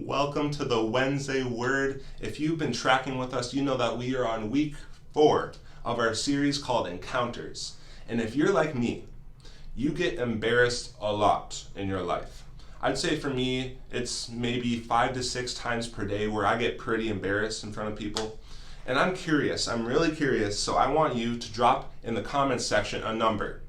Welcome to the Wednesday Word. If you've been tracking with us, you know that we are on week 4 of our series called Encounters. And if you're like me, you get embarrassed a lot in your life. I'd say for me, it's maybe 5 to 6 times per day where I get pretty embarrassed in front of people. And I'm really curious, so I want you to drop in the comments section a number.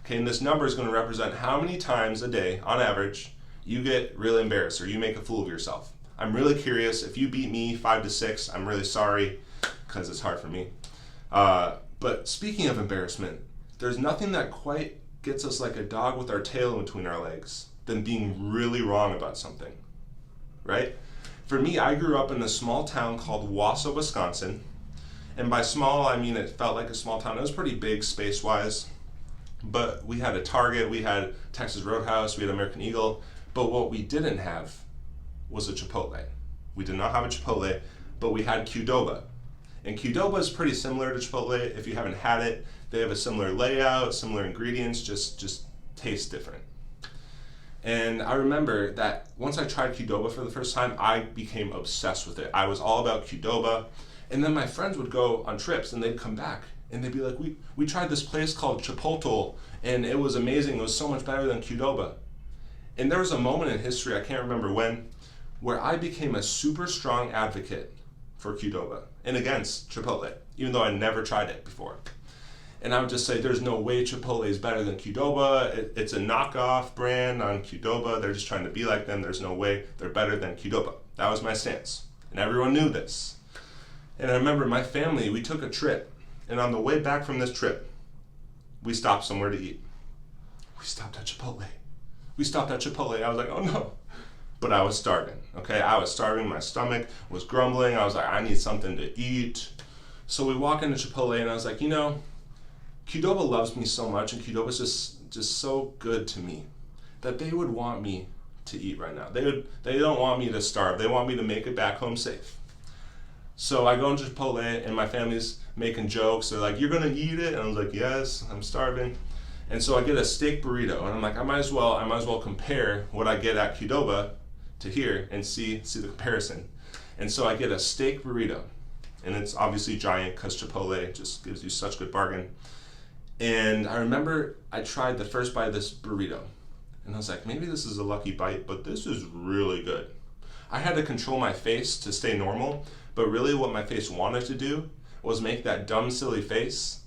Okay, and this number is going to represent how many times a day, on average, you get really embarrassed or you make a fool of yourself. I'm really curious. If you beat me 5 to 6, I'm really sorry because it's hard for me. But speaking of embarrassment, there's nothing that quite gets us like a dog with our tail in between our legs than being really wrong about something, right? For me, I grew up in a small town called Wausau, Wisconsin. And by small, I mean it felt like a small town. It was pretty big space-wise. But we had a Target, we had Texas Roadhouse, we had American Eagle. But what we didn't have was a Chipotle. We did not have a Chipotle, but we had Qdoba. And Qdoba is pretty similar to Chipotle. If you haven't had it, they have a similar layout, similar ingredients, just taste different. And I remember that once I tried Qdoba for the first time, I became obsessed with it. I was all about Qdoba. And then my friends would go on trips and they'd come back and they'd be like, we tried this place called Chipotle and it was amazing. It was so much better than Qdoba. And there was a moment in history, I can't remember when, where I became a super strong advocate for Qdoba and against Chipotle, even though I never tried it before. And I would just say, there's no way Chipotle is better than Qdoba. It's a knockoff brand on Qdoba. They're just trying to be like them. There's no way they're better than Qdoba. That was my stance. And everyone knew this. And I remember my family, we took a trip. And on the way back from this trip, we stopped somewhere to eat. We stopped at Chipotle. I was like, oh no. But I was starving, okay? I was starving. My stomach was grumbling. I was like, I need something to eat. So we walk into Chipotle and I was like, you know, Qdoba loves me so much and Qdoba's just so good to me that they would want me to eat right now. They don't want me to starve. They want me to make it back home safe. So I go into Chipotle and my family's making jokes. They're like, you're gonna eat it? And I was like, yes, I'm starving. And so I get a steak burrito and I'm like, I might as well compare what I get at Qdoba to here and see the comparison. And so I get a steak burrito and it's obviously giant because Chipotle just gives you such good bargain. And I remember I tried the first bite of this burrito and I was like, maybe this is a lucky bite, but this is really good. I had to control my face to stay normal, but really what my face wanted to do was make that dumb, silly face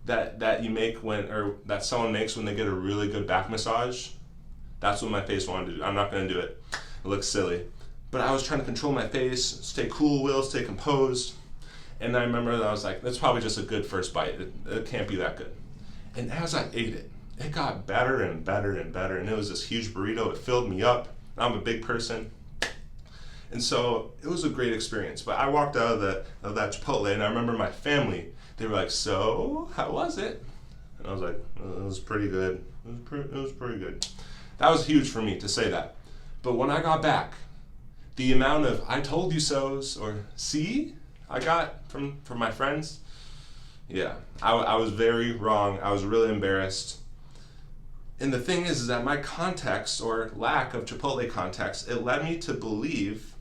that you make that someone makes when they get a really good back massage. That's what my face wanted to do. I'm not gonna do it. It looks silly. But I was trying to control my face, stay cool, Will, stay composed. And I remember that I was like, that's probably just a good first bite. It can't be that good. And as I ate it, it got better and better and better. And it was this huge burrito. It filled me up. I'm a big person. And so it was a great experience. But I walked out of that Chipotle and I remember my family, they were like, so how was it? And I was like, it was pretty good. It was pretty good. That was huge for me to say that. But when I got back, the amount of I told you so's or see I got from my friends, yeah, I was very wrong. I was really embarrassed. And the thing is that my context or lack of Chipotle context, it led me to believe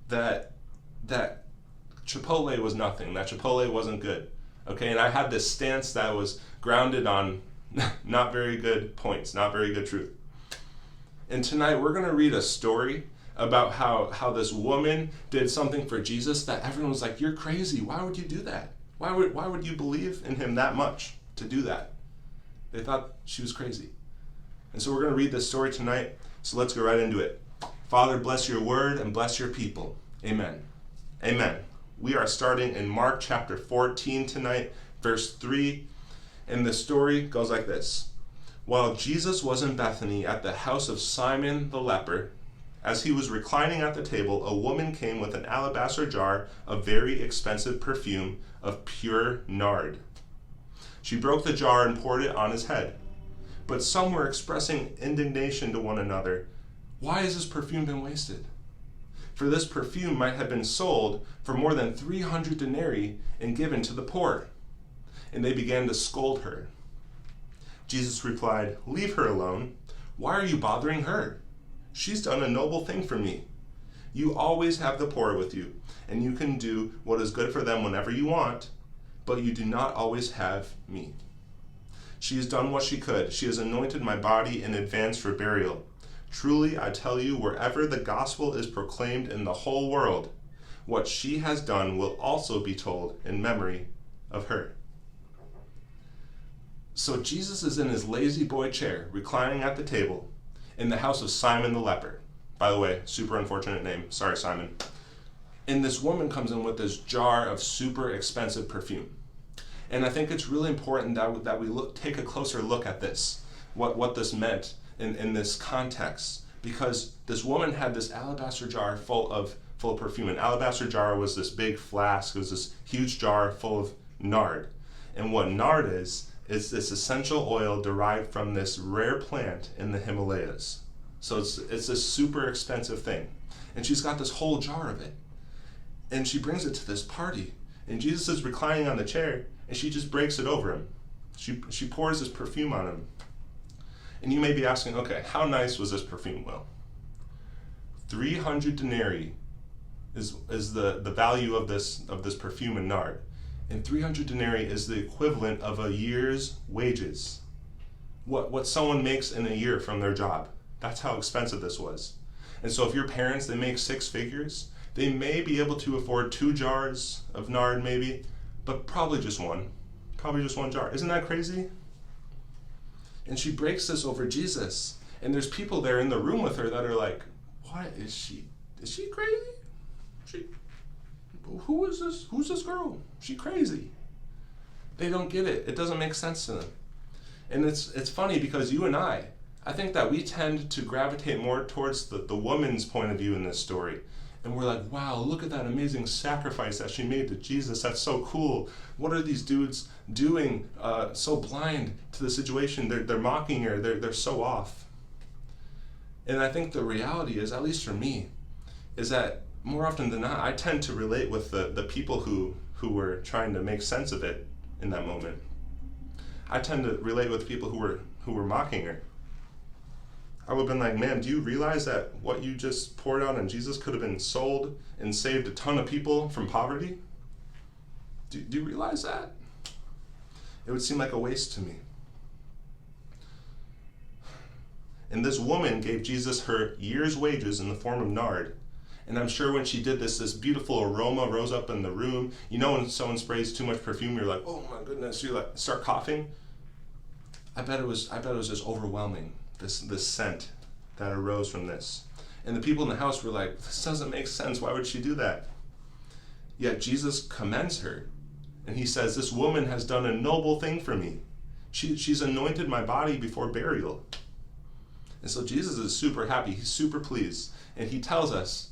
that Chipotle was nothing, that Chipotle wasn't good. Okay, and I had this stance that was grounded on not very good points, not very good truth. And tonight we're going to read a story about how this woman did something for Jesus that everyone was like, you're crazy. Why would you do that? Why would you believe in him that much to do that? They thought she was crazy. And so we're going to read this story tonight. So let's go right into it. Father, bless your word and bless your people. Amen. Amen. We are starting in Mark chapter 14 tonight, verse 3. And the story goes like this. While Jesus was in Bethany at the house of Simon the leper, as he was reclining at the table, a woman came with an alabaster jar of very expensive perfume of pure nard. She broke the jar and poured it on his head. But some were expressing indignation to one another. Why has this perfume been wasted? For this perfume might have been sold for more than 300 denarii and given to the poor. And they began to scold her. Jesus replied, leave her alone. Why are you bothering her? She's done a noble thing for me. You always have the poor with you, and you can do what is good for them whenever you want, but you do not always have me. She has done what she could. She has anointed my body in advance for burial. Truly, I tell you, wherever the gospel is proclaimed in the whole world, what she has done will also be told in memory of her." So Jesus is in his lazy boy chair, reclining at the table, in the house of Simon the leper. By the way, super unfortunate name. Sorry, Simon. And this woman comes in with this jar of super expensive perfume. And I think it's really important that we take a closer look at this, what this meant in this context, because this woman had this alabaster jar full of perfume. An alabaster jar was this big flask. It was this huge jar full of nard. And what nard is this essential oil derived from this rare plant in the Himalayas. So it's this super expensive thing. And she's got this whole jar of it. And she brings it to this party. And Jesus is reclining on the chair, and she just breaks it over him. She pours this perfume on him. And you may be asking, okay, how nice was this perfume? Well, 300 denarii is the value of this perfume and nard. And 300 denarii is the equivalent of a year's wages. What someone makes in a year from their job. That's how expensive this was. And so if your parents, they make 6 figures, they may be able to afford 2 jars of nard maybe, but probably just one. Probably just one jar. Isn't that crazy? And she breaks this over Jesus. And there's people there in the room with her that are like, what? Is she crazy? Who is this? Who's this girl? She crazy. They don't get it. It doesn't make sense to them. And it's funny because you and I think that we tend to gravitate more towards the woman's point of view in this story. And we're like, wow, look at that amazing sacrifice that she made to Jesus. That's so cool. What are these dudes doing so blind to the situation? They're mocking her. They're so off. And I think the reality is, at least for me, is that more often than not, I tend to relate with the people who were trying to make sense of it in that moment. I tend to relate with people who were mocking her. I would have been like, man, do you realize that what you just poured out on Jesus could have been sold and saved a ton of people from poverty? Do you realize that? It would seem like a waste to me. And this woman gave Jesus her year's wages in the form of nard. And I'm sure when she did this beautiful aroma rose up in the room. You know when someone sprays too much perfume, you're like, oh my goodness, you like start coughing? I bet it was just overwhelming. This scent that arose from this. And the people in the house were like, this doesn't make sense. Why would she do that? Yet Jesus commends her. And he says, this woman has done a noble thing for me. She's anointed my body before burial. And so Jesus is super happy. He's super pleased. And he tells us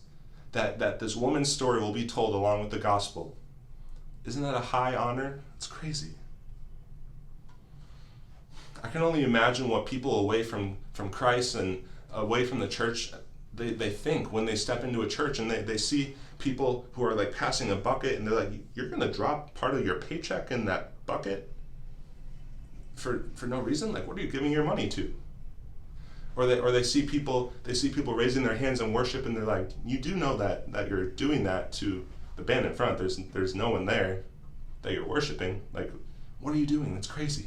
that this woman's story will be told along with the gospel. Isn't that a high honor? It's crazy. I can only imagine what people away from Christ and away from the church, they think when they step into a church and they see people who are like passing a bucket and they're like, you're going to drop part of your paycheck in that bucket for no reason? Like, what are you giving your money to? Or they see people raising their hands in worship and they're like, you do know that you're doing that to the band in front. There's no one there that you're worshiping. Like, what are you doing? That's crazy.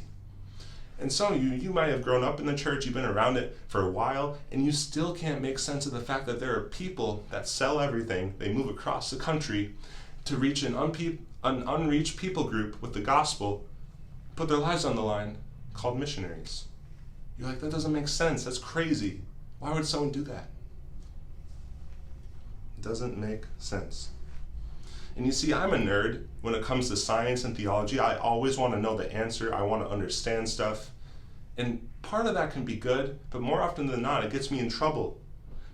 And some of you might have grown up in the church, you've been around it for a while, and you still can't make sense of the fact that there are people that sell everything. They move across the country to reach an unreached people group with the gospel, put their lives on the line, called missionaries. You're like, that doesn't make sense. That's crazy. Why would someone do that? It doesn't make sense. And you see, I'm a nerd when it comes to science and theology. I always want to know the answer. I want to understand stuff. And part of that can be good, but more often than not, it gets me in trouble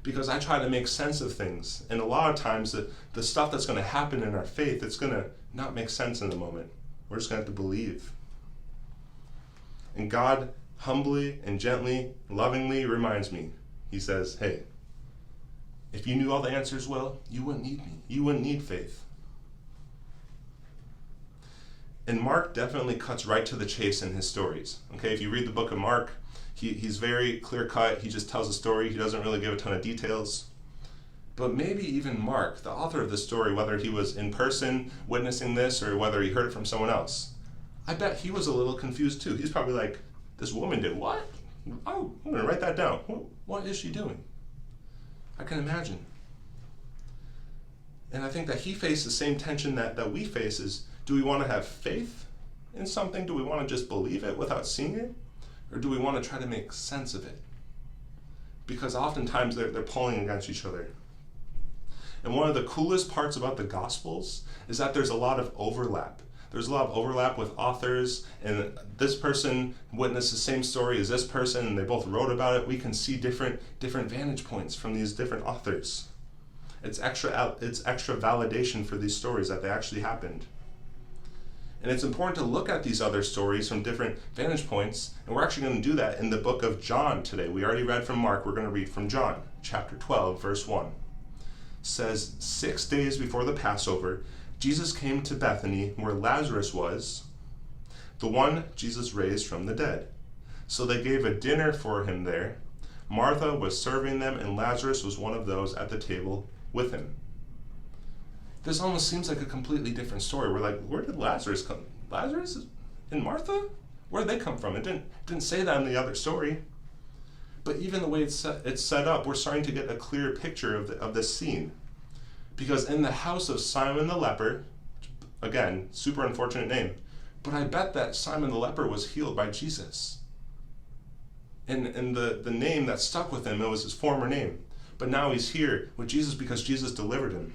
because I try to make sense of things. And a lot of times, the stuff that's going to happen in our faith, it's going to not make sense in the moment. We're just going to have to believe. And God humbly and gently, lovingly reminds me. He says, hey, if you knew all the answers well, you wouldn't need me. You wouldn't need faith. And Mark definitely cuts right to the chase in his stories. Okay, if you read the book of Mark, he's very clear-cut. He just tells a story. He doesn't really give a ton of details. But maybe even Mark, the author of the story, whether he was in person witnessing this or whether he heard it from someone else, I bet he was a little confused too. He's probably like, this woman did what? Oh, I'm going to write that down. What is she doing? I can imagine. And I think that he faced the same tension that we face is, do we want to have faith in something? Do we want to just believe it without seeing it? Or do we want to try to make sense of it? Because oftentimes they're pulling against each other. And one of the coolest parts about the Gospels is that there's a lot of overlap. There's a lot of overlap with authors, and this person witnessed the same story as this person, and they both wrote about it. We can see different vantage points from these different authors. It's extra validation for these stories that they actually happened. And it's important to look at these other stories from different vantage points, and we're actually going to do that in the book of John today. We already read from Mark, we're going to read from John, chapter 12, verse 1. It says, 6 days before the Passover, Jesus came to Bethany, where Lazarus was, the one Jesus raised from the dead. So they gave a dinner for him there. Martha was serving them, and Lazarus was one of those at the table with him. This almost seems like a completely different story. We're like, where did Lazarus come? Lazarus and Martha? Where did they come from? It didn't say that in the other story. But even the way it's set up, we're starting to get a clear picture of this scene. Because in the house of Simon the leper, again, super unfortunate name, but I bet that Simon the leper was healed by Jesus. And the name that stuck with him, it was his former name. But now he's here with Jesus because Jesus delivered him.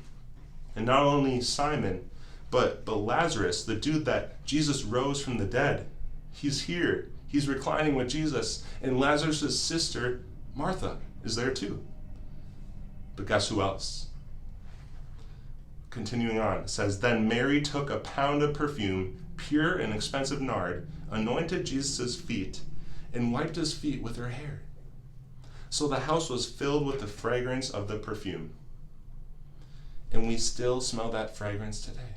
And not only Simon, but Lazarus, the dude that Jesus rose from the dead, he's here. He's reclining with Jesus. And Lazarus' sister, Martha, is there too. But guess who else? Continuing on, it says, Then Mary took a pound of perfume, pure and expensive nard, anointed Jesus' feet, and wiped his feet with her hair. So the house was filled with the fragrance of the perfume. And we still smell that fragrance today.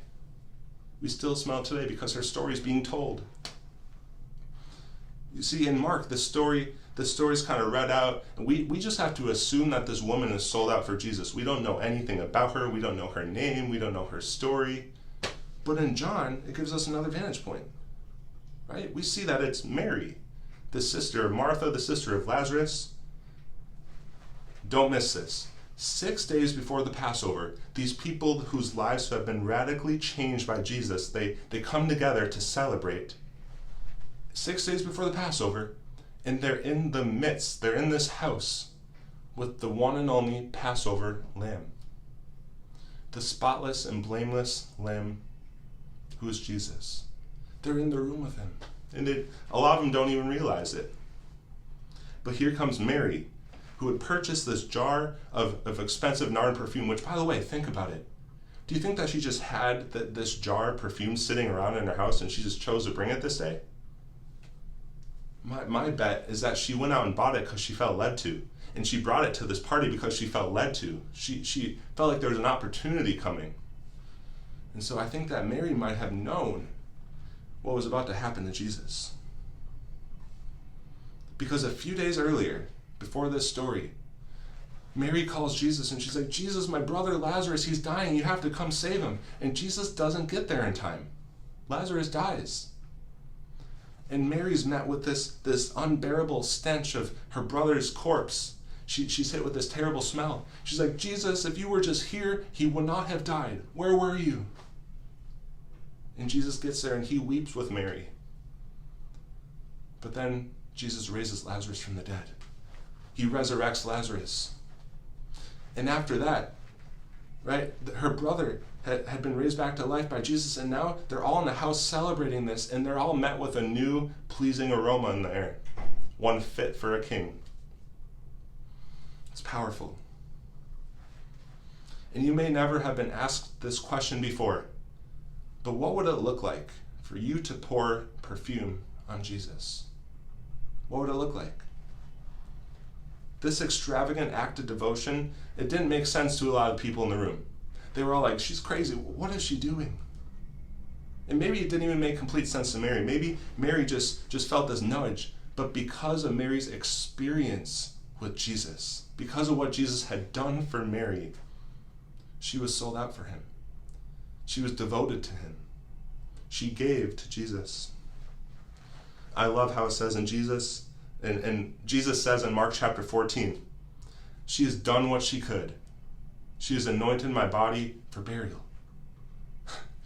We still smell it today because her story is being told. You see, in Mark, the story's kind of read out, and we just have to assume that this woman is sold out for Jesus. We don't know anything about her. We don't know her name. We don't know her story. But in John, it gives us another vantage point, right? We see that it's Mary, the sister of Martha, the sister of Lazarus. Don't miss this. 6 days before the Passover, these people whose lives have been radically changed by Jesus, they come together to celebrate. 6 days before the Passover, and they're in the midst, they're in this house with the one and only Passover lamb. The spotless and blameless lamb who is Jesus. They're in the room with him. And a lot of them don't even realize it. But here comes Mary, who had purchased this jar of expensive nard perfume, which, by the way, think about it. Do you think that she just had this jar of perfume sitting around in her house and she just chose to bring it this day? My bet is that she went out and bought it because she felt led to. And she brought it to this party because she felt led to. She felt like there was an opportunity coming. And so I think that Mary might have known what was about to happen to Jesus. Because a few days earlier, before this story, Mary calls Jesus and she's like, Jesus, my brother Lazarus, he's dying. You have to come save him. And Jesus doesn't get there in time. Lazarus dies. And Mary's met with this unbearable stench of her brother's corpse. She's hit with this terrible smell. She's like, Jesus, if you were just here, he would not have died. Where were you? And Jesus gets there and he weeps with Mary. But then Jesus raises Lazarus from the dead. He resurrects Lazarus. And after that, right, her brother had been raised back to life by Jesus, and now they're all in the house celebrating this, and they're all met with a new pleasing aroma in the air, one fit for a king. It's powerful. And you may never have been asked this question before, but what would it look like for you to pour perfume on Jesus? What would it look like? This extravagant act of devotion, it didn't make sense to a lot of people in the room. They were all like, she's crazy. What is she doing? And maybe it didn't even make complete sense to Mary. Maybe Mary just felt this nudge. But because of Mary's experience with Jesus, because of what Jesus had done for Mary, She was sold out for him. She was devoted to him. She gave to Jesus. I love how it says in Jesus, and Jesus says in Mark chapter 14, she has done what she could. She has anointed my body for burial.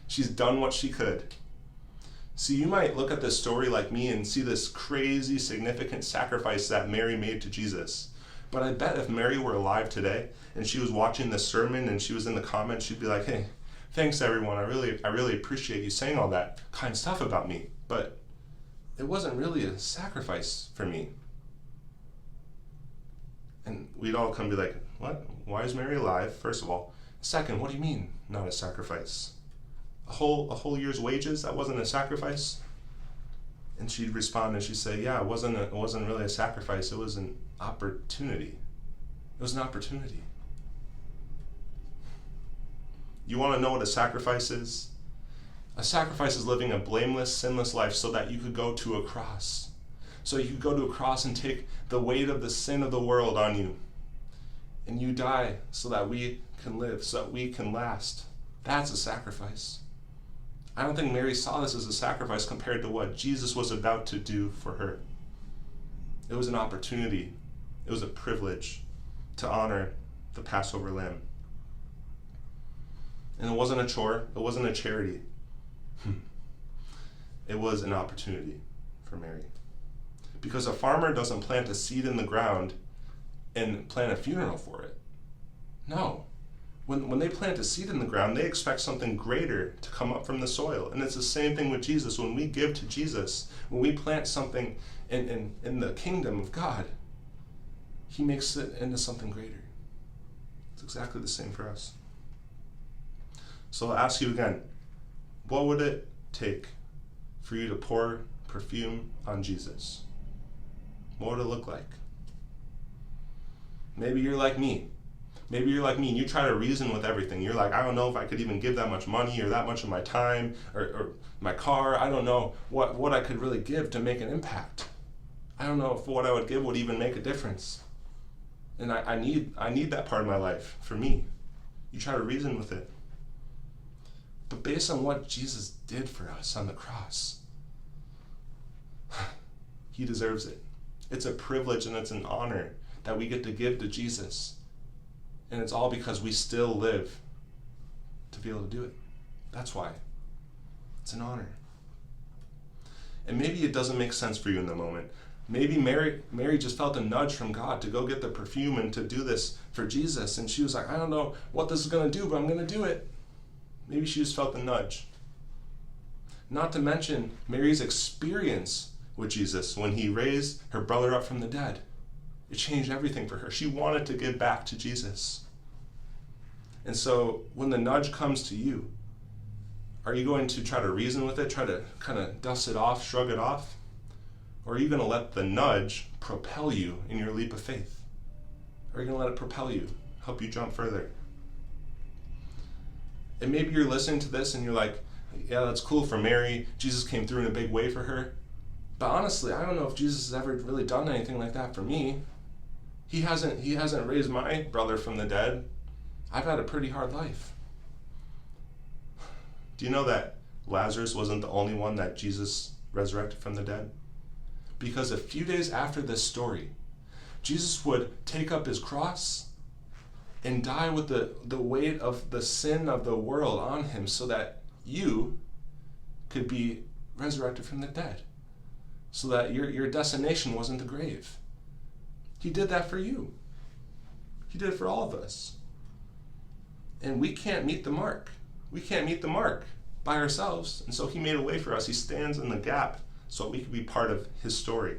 She's done what she could. See, you might look at this story like me and see this crazy, significant sacrifice that Mary made to Jesus. But I bet if Mary were alive today and she was watching this sermon and she was in the comments, she'd be like, hey, thanks everyone. I really appreciate you saying all that kind stuff about me. But it wasn't really a sacrifice for me. And we'd all come be like, what? Why is Mary alive? First of all. Second, what do you mean not a sacrifice? A whole year's wages, that wasn't a sacrifice? And she'd respond and she'd say, yeah, it wasn't really a sacrifice, it was an opportunity. It was an opportunity. You want to know what a sacrifice is? A sacrifice is living a blameless, sinless life so that you could go to a cross. So you could go to a cross and take the weight of the sin of the world on you. And you die so that we can live, so that we can last. That's a sacrifice. I don't think Mary saw this as a sacrifice compared to what Jesus was about to do for her. It was an opportunity. It was a privilege to honor the Passover lamb. And it wasn't a chore. It wasn't a charity. It was an opportunity for Mary. Because a farmer doesn't plant a seed in the ground and plan a funeral for it. No. When they plant a seed in the ground, they expect something greater to come up from the soil. And it's the same thing with Jesus. When we give to Jesus, when we plant something in the kingdom of God, he makes it into something greater. It's exactly the same for us. So I'll ask you again, what would it take for you to pour perfume on Jesus? What would it look like? Maybe you're like me. Maybe you're like me and you try to reason with everything. You're like, I don't know if I could even give that much money or that much of my time or my car. I don't know what I could really give to make an impact. I don't know if what I would give would even make a difference. And I need that part of my life for me. You try to reason with it. But based on what Jesus did for us on the cross, he deserves it. It's a privilege and it's an honor that we get to give to Jesus. And it's all because we still live to be able to do it. That's why. It's an honor. And maybe it doesn't make sense for you in the moment. Maybe Mary just felt a nudge from God to go get the perfume and to do this for Jesus. And she was like, I don't know what this is going to do, but I'm going to do it. Maybe she just felt the nudge. Not to mention Mary's experience with Jesus when he raised her brother up from the dead. It changed everything for her. She wanted to give back to Jesus. And so when the nudge comes to you, are you going to try to reason with it, try to kind of dust it off, shrug it off? Or are you going to let the nudge propel you in your leap of faith? Or are you going to let it propel you, help you jump further? And maybe you're listening to this and you're like, yeah, that's cool for Mary. Jesus came through in a big way for her. But honestly, I don't know if Jesus has ever really done anything like that for me. He hasn't raised my brother from the dead. I've had a pretty hard life. Do you know that Lazarus wasn't the only one that Jesus resurrected from the dead? Because a few days after this story, Jesus would take up his cross and die with the weight of the sin of the world on him so that you could be resurrected from the dead. So that your destination wasn't the grave. He did that for you. He did it for all of us. And we can't meet the mark. We can't meet the mark by ourselves. And so he made a way for us. He stands in the gap so we can be part of his story.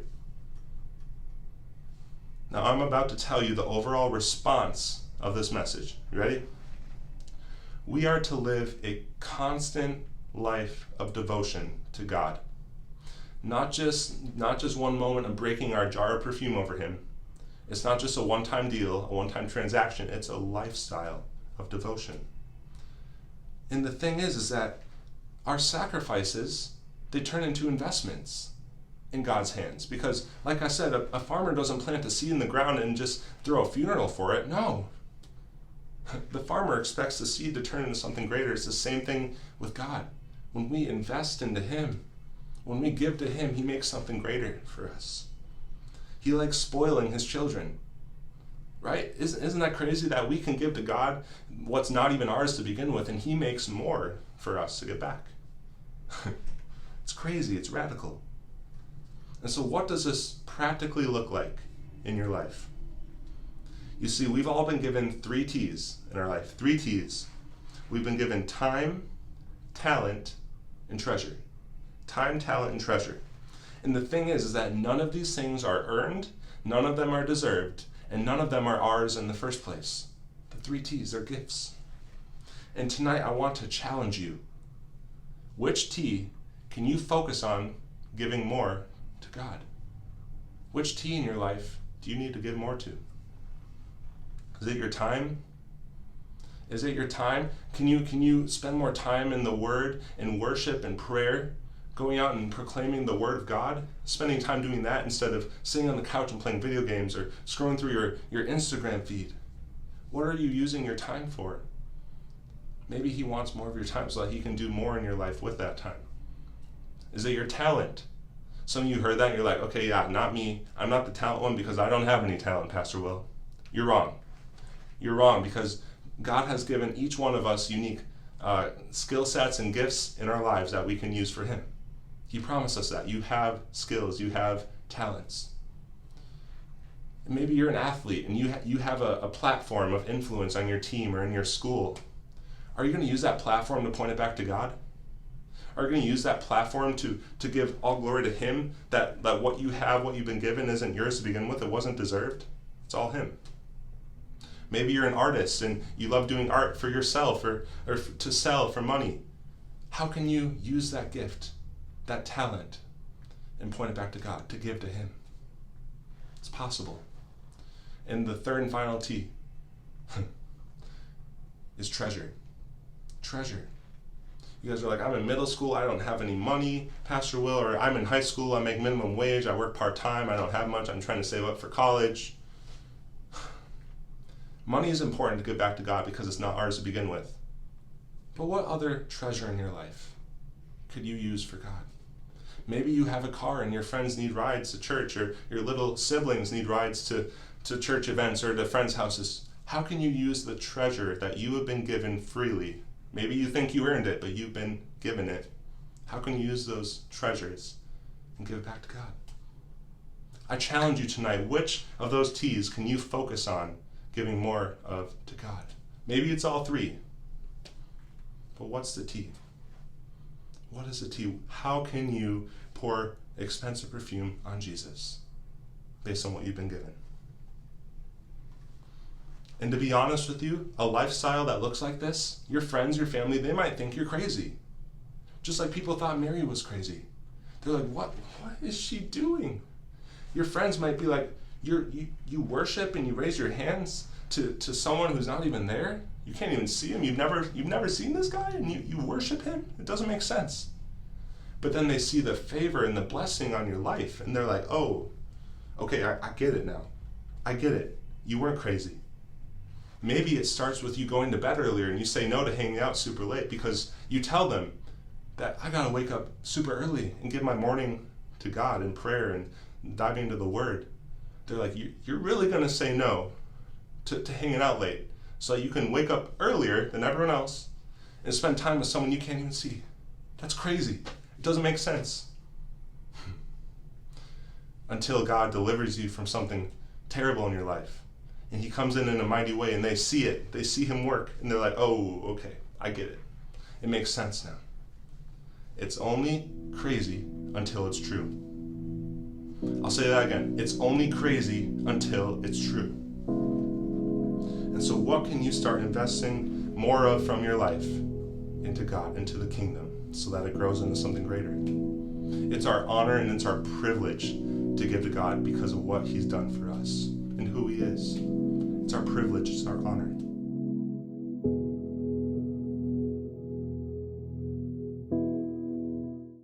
Now I'm about to tell you the overall response of this message. You ready? We are to live a constant life of devotion to God. Not just one moment of breaking our jar of perfume over him. It's not just a one-time deal, a one-time transaction. It's a lifestyle of devotion. And the thing is that our sacrifices, they turn into investments in God's hands. Because, like I said, a farmer doesn't plant a seed in the ground and just throw a funeral for it. No. The farmer expects the seed to turn into something greater. It's the same thing with God. When we invest into him, when we give to him, he makes something greater for us. He likes spoiling his children, right? Isn't that crazy that we can give to God what's not even ours to begin with, and he makes more for us to get back? It's crazy. It's radical. And so what does this practically look like in your life? You see, we've all been given 3 T's in our life. 3 T's. We've been given time, talent, and treasure. Time, talent, and treasure. And the thing is that none of these things are earned, none of them are deserved, and none of them are ours in the first place. The 3 T's are gifts. And tonight I want to challenge you. Which T can you focus on giving more to God? Which T in your life do you need to give more to? Is it your time? Is it your time? Can you spend more time in the Word and worship and prayer, going out and proclaiming the Word of God, spending time doing that instead of sitting on the couch and playing video games or scrolling through your Instagram feed? What are you using your time for? Maybe he wants more of your time so that he can do more in your life with that time. Is it your talent? Some of you heard that and you're like, okay, yeah, not me. I'm not the talent one because I don't have any talent, Pastor Will. You're wrong. You're wrong, because God has given each one of us unique skill sets and gifts in our lives that we can use for him. He promised us that. You have skills, you have talents. And maybe you're an athlete and you have a platform of influence on your team or in your school. Are you going to use that platform to point it back to God? Are you going to use that platform to give all glory to him, that what you have, what you've been given, isn't yours to begin with? It wasn't deserved. It's all him. Maybe you're an artist and you love doing art for yourself or to sell for money. How can you use that gift, that talent, and point it back to God, to give to him? It's possible. And the third and final T is treasure. Treasure. You guys are like, I'm in middle school, I don't have any money, Pastor Will, or I'm in high school, I make minimum wage, I work part-time, I don't have much, I'm trying to save up for college. Money is important to give back to God because it's not ours to begin with. But what other treasure in your life could you use for God? Maybe you have a car and your friends need rides to church, or your little siblings need rides to church events or to friends' houses. How can you use the treasure that you have been given freely? Maybe you think you earned it, but you've been given it. How can you use those treasures and give it back to God? I challenge you tonight, which of those T's can you focus on giving more of to God? Maybe it's all 3. But what's the T? What is the T? How can you pour expensive perfume on Jesus based on what you've been given? And to be honest with you, a lifestyle that looks like this, your friends, your family, they might think you're crazy. Just like people thought Mary was crazy. They're like, what is she doing? Your friends might be like, you worship and you raise your hands to someone who's not even there. You can't even see him. You've never seen this guy and you worship him? It doesn't make sense. But then they see the favor and the blessing on your life and they're like, oh, okay, I get it now. I get it. You weren't crazy. Maybe it starts with you going to bed earlier and you say no to hanging out super late because you tell them that I gotta wake up super early and give my morning to God in prayer and diving into the Word. They're like, you're really gonna say no to hanging out late so you can wake up earlier than everyone else and spend time with someone you can't even see. That's crazy. It doesn't make sense. Until God delivers you from something terrible in your life. And he comes in a mighty way and they see it. They see him work and they're like, oh, okay, I get it. It makes sense now. It's only crazy until it's true. I'll say that again. It's only crazy until it's true. And so what can you start investing more of from your life into God, into the kingdom, so that it grows into something greater? It's our honor and it's our privilege to give to God because of what he's done for us and who he is. It's our privilege, it's our honor.